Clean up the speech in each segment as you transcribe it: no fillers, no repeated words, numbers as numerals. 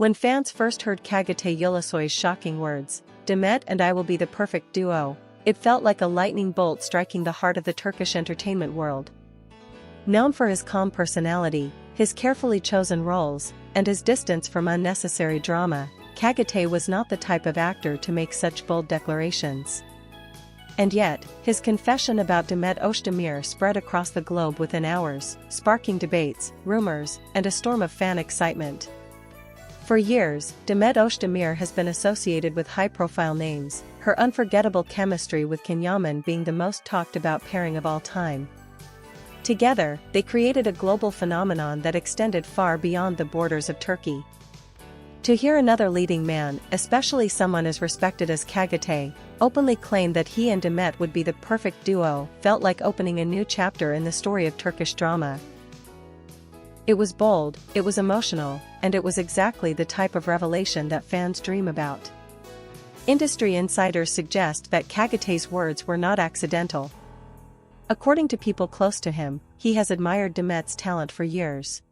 When fans first heard Çağatay Ulusoy's shocking words, "Demet and I will be the perfect duo," it felt like a lightning bolt striking the heart of the Turkish entertainment world. Known for his calm personality, his carefully chosen roles, and his distance from unnecessary drama, Çağatay was not the type of actor to make such bold declarations. And yet, his confession about Demet Özdemir spread across the globe within hours, sparking debates, rumors, and a storm of fan excitement. For years, Demet Özdemir has been associated with high-profile names, her unforgettable chemistry with Yaman being the most talked-about pairing of all time. Together, they created a global phenomenon that extended far beyond the borders of Turkey. To hear another leading man, especially someone as respected as Çağatay, openly claim that he and Demet would be the perfect duo felt like opening a new chapter in the story of Turkish drama. It was bold, it was emotional, and it was exactly the type of revelation that fans dream about. Industry insiders suggest that Çağatay's words were not accidental. According to people close to him, he has admired Demet's talent for years.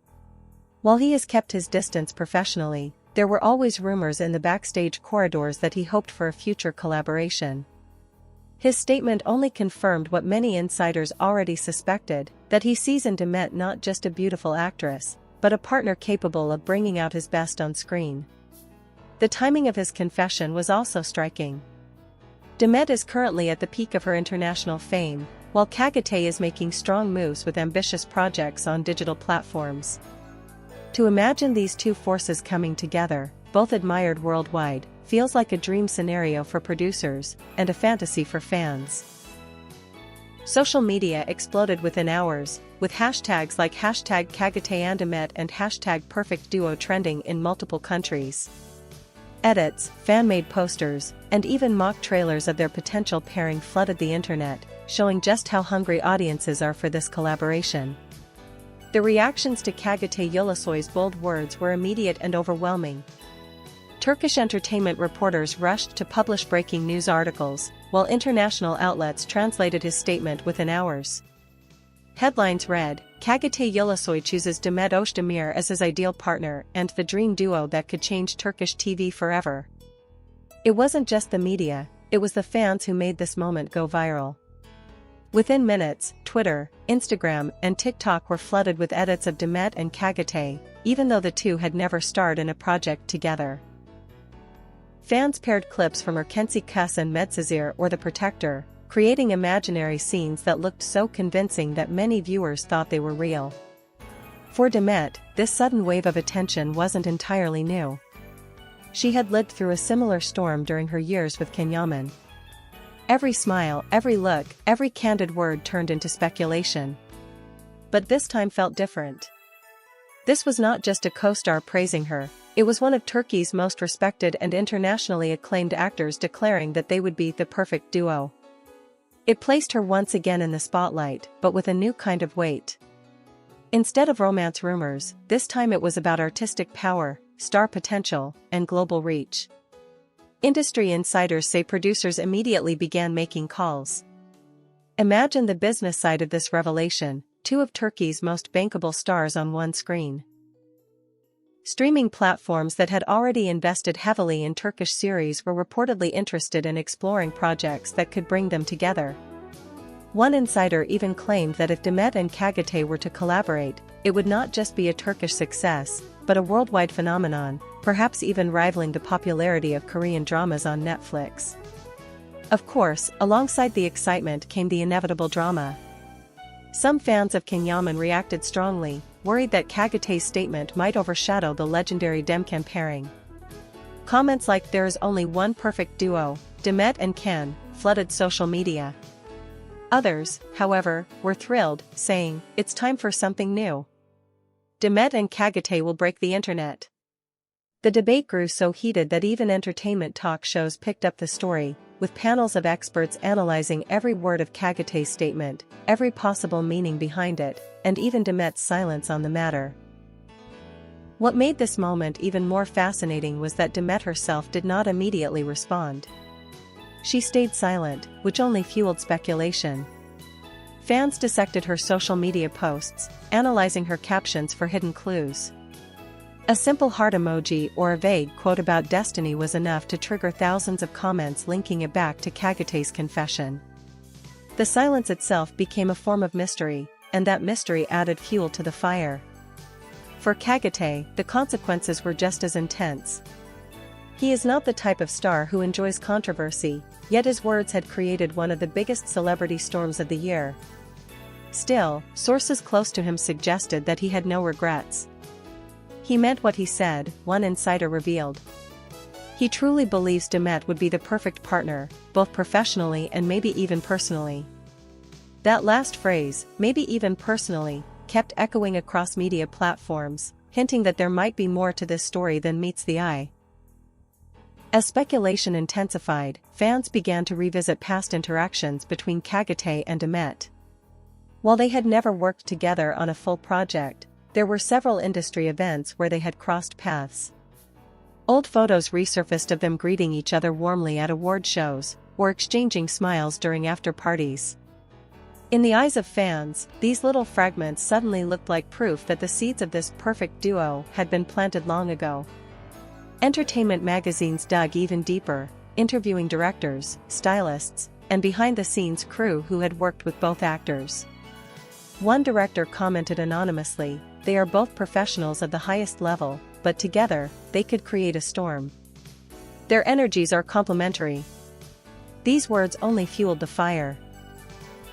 While he has kept his distance professionally, there were always rumors in the backstage corridors that he hoped for a future collaboration. His statement only confirmed what many insiders already suspected, that he sees in Demet not just a beautiful actress, but a partner capable of bringing out his best on screen. The timing of his confession was also striking. Demet is currently at the peak of her international fame, while Çağatay is making strong moves with ambitious projects on digital platforms. To imagine these two forces coming together, both admired worldwide, feels like a dream scenario for producers, and a fantasy for fans. Social media exploded within hours, with hashtags like #Çağatay and #PerfectDuo trending in multiple countries. Edits, fan-made posters, and even mock trailers of their potential pairing flooded the internet, showing just how hungry audiences are for this collaboration. The reactions to Çağatay Ulusoy's bold words were immediate and overwhelming. Turkish entertainment reporters rushed to publish breaking news articles, while international outlets translated his statement within hours. Headlines read, "Çağatay Ulusoy chooses Demet Özdemir as his ideal partner and the dream duo that could change Turkish TV forever." It wasn't just the media, it was the fans who made this moment go viral. Within minutes, Twitter, Instagram, and TikTok were flooded with edits of Demet and Çağatay, even though the two had never starred in a project together. Fans paired clips from Erkenci Kus and Medcezir or The Protector, creating imaginary scenes that looked so convincing that many viewers thought they were real. For Demet, this sudden wave of attention wasn't entirely new. She had lived through a similar storm during her years with Yaman. Every smile, every look, every candid word turned into speculation. But this time felt different. This was not just a co-star praising her, it was one of Turkey's most respected and internationally acclaimed actors declaring that they would be the perfect duo. It placed her once again in the spotlight, but with a new kind of weight. Instead of romance rumors, this time it was about artistic power, star potential, and global reach. Industry insiders say producers immediately began making calls. Imagine the business side of this revelation, two of Turkey's most bankable stars on one screen. Streaming platforms that had already invested heavily in Turkish series were reportedly interested in exploring projects that could bring them together. One insider even claimed that if Demet and Çağatay were to collaborate, it would not just be a Turkish success, but a worldwide phenomenon, perhaps even rivaling the popularity of Korean dramas on Netflix. Of course, alongside the excitement came the inevitable drama. Some fans of Yaman reacted strongly, worried that Çağatay's statement might overshadow the legendary Demkan pairing. Comments like "there is only one perfect duo, Demet and Ken," flooded social media. Others, however, were thrilled, saying, "It's time for something new. Demet and Çağatay will break the internet." The debate grew so heated that even entertainment talk shows picked up the story, with panels of experts analyzing every word of Çağatay's statement, every possible meaning behind it, and even Demet's silence on the matter. What made this moment even more fascinating was that Demet herself did not immediately respond. She stayed silent, which only fueled speculation. Fans dissected her social media posts, analyzing her captions for hidden clues. A simple heart emoji or a vague quote about destiny was enough to trigger thousands of comments linking it back to Çağatay's confession. The silence itself became a form of mystery, and that mystery added fuel to the fire. For Çağatay, the consequences were just as intense. He is not the type of star who enjoys controversy, yet his words had created one of the biggest celebrity storms of the year. Still, sources close to him suggested that he had no regrets. He meant what he said, one insider revealed. He truly believes Demet would be the perfect partner, both professionally and maybe even personally. That last phrase, maybe even personally, kept echoing across media platforms, hinting that there might be more to this story than meets the eye. As speculation intensified, fans began to revisit past interactions between Çağatay and Demet. While they had never worked together on a full project, there were several industry events where they had crossed paths. Old photos resurfaced of them greeting each other warmly at award shows, or exchanging smiles during after-parties. In the eyes of fans, these little fragments suddenly looked like proof that the seeds of this perfect duo had been planted long ago. Entertainment magazines dug even deeper, interviewing directors, stylists, and behind-the-scenes crew who had worked with both actors. One director commented anonymously, "They are both professionals at the highest level, but together, they could create a storm. Their energies are complementary." These words only fueled the fire.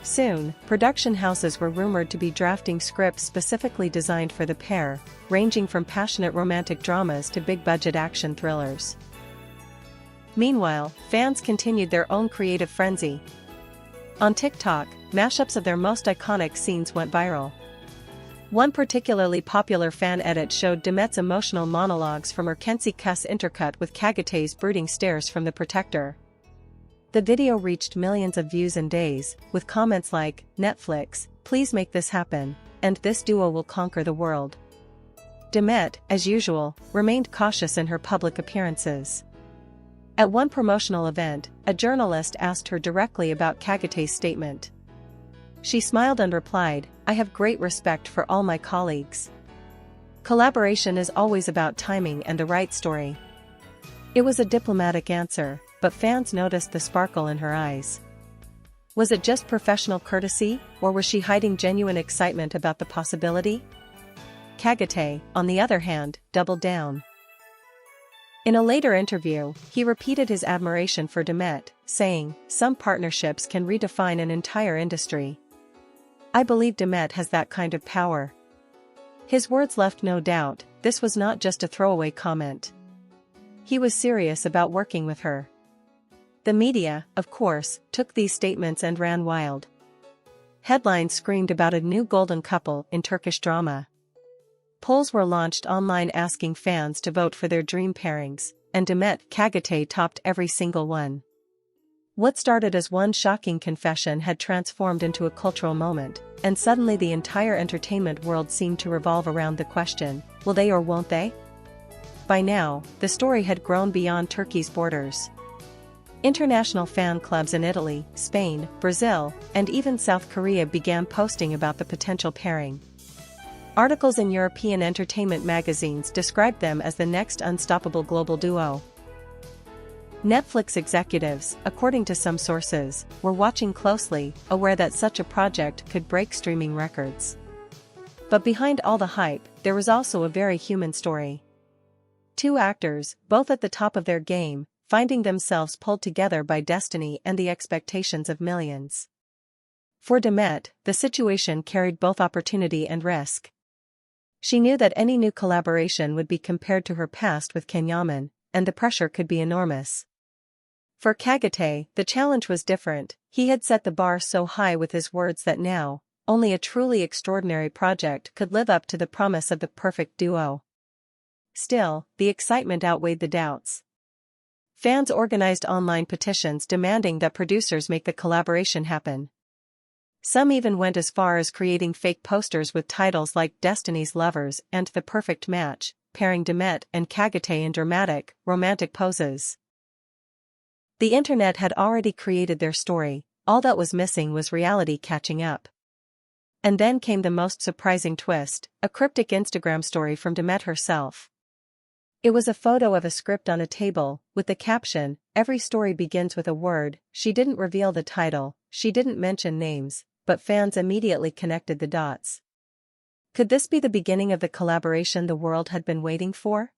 Soon, production houses were rumored to be drafting scripts specifically designed for the pair, ranging from passionate romantic dramas to big-budget action thrillers. Meanwhile, fans continued their own creative frenzy. On TikTok, mashups of their most iconic scenes went viral. One particularly popular fan edit showed Demet's emotional monologues from her Kensi Kuss intercut with Çağatay's brooding stares from the protector. The video reached millions of views in days, with comments like, "Netflix, please make this happen," and "This duo will conquer the world." Demet, as usual, remained cautious in her public appearances. At one promotional event, a journalist asked her directly about Çağatay's statement. She smiled and replied, "I have great respect for all my colleagues. Collaboration is always about timing and the right story." It was a diplomatic answer, but fans noticed the sparkle in her eyes. Was it just professional courtesy, or was she hiding genuine excitement about the possibility? Çağatay, on the other hand, doubled down. In a later interview, he repeated his admiration for Demet, saying, "Some partnerships can redefine an entire industry. I believe Demet has that kind of power." His words left no doubt, this was not just a throwaway comment. He was serious about working with her. The media, of course, took these statements and ran wild. Headlines screamed about a new golden couple in Turkish drama. Polls were launched online asking fans to vote for their dream pairings, and Demet Çağatay topped every single one. What started as one shocking confession had transformed into a cultural moment, and suddenly the entire entertainment world seemed to revolve around the question, will they or won't they? By now, the story had grown beyond Turkey's borders. International fan clubs in Italy, Spain, Brazil, and even South Korea began posting about the potential pairing. Articles in European entertainment magazines described them as the next unstoppable global duo. Netflix executives, according to some sources, were watching closely, aware that such a project could break streaming records. But behind all the hype, there was also a very human story. Two actors, both at the top of their game, finding themselves pulled together by destiny and the expectations of millions. For Demet, the situation carried both opportunity and risk. She knew that any new collaboration would be compared to her past with Yaman, and the pressure could be enormous. For Çağatay, the challenge was different. He had set the bar so high with his words that now, only a truly extraordinary project could live up to the promise of the perfect duo. Still, the excitement outweighed the doubts. Fans organized online petitions demanding that producers make the collaboration happen. Some even went as far as creating fake posters with titles like Destiny's Lovers and The Perfect Match, pairing Demet and Çağatay in dramatic, romantic poses. The internet had already created their story, all that was missing was reality catching up. And then came the most surprising twist, a cryptic Instagram story from Demet herself. It was a photo of a script on a table, with the caption, "Every story begins with a word." She didn't reveal the title, she didn't mention names, but fans immediately connected the dots. Could this be the beginning of the collaboration the world had been waiting for?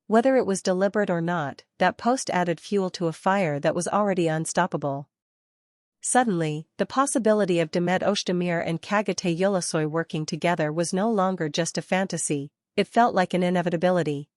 Whether it was deliberate or not, that post added fuel to a fire that was already unstoppable. Suddenly, the possibility of Demet Özdemir and Çağatay Ulusoy working together was no longer just a fantasy, it felt like an inevitability.